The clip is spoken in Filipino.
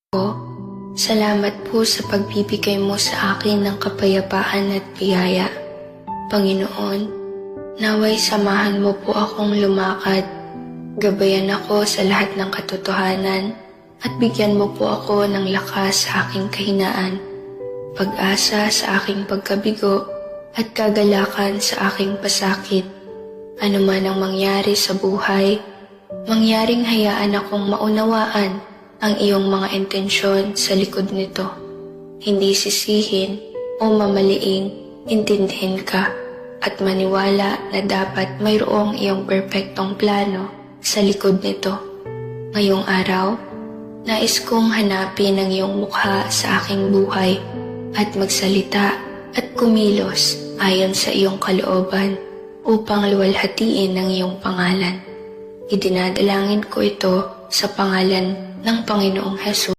ko, salamat po sa pagbibigay mo sa akin ng kapayapaan at biyaya. Panginoon, naway samahan mo po akong lumakad. Gabayan ako sa lahat ng katotohanan at bigyan mo po ako ng lakas sa aking kahinaan, pag-asa sa aking pagkabigo at kagalakan sa aking pasakit. Ano man ang mangyari sa buhay, mangyaring hayaan akong maunawaan ang iyong mga intensyon sa likod nito. Hindi sisihin o mamaliing intindihin ka at maniwala na dapat mayroong iyong perpektong plano sa likod nito. Ngayong araw, nais kong hanapin ang iyong mukha sa aking buhay at magsalita at kumilos ayon sa iyong kalooban upang luwalhatiin ang iyong pangalan. Idinadalangin ko ito sa pangalan ng Panginoong Hesus.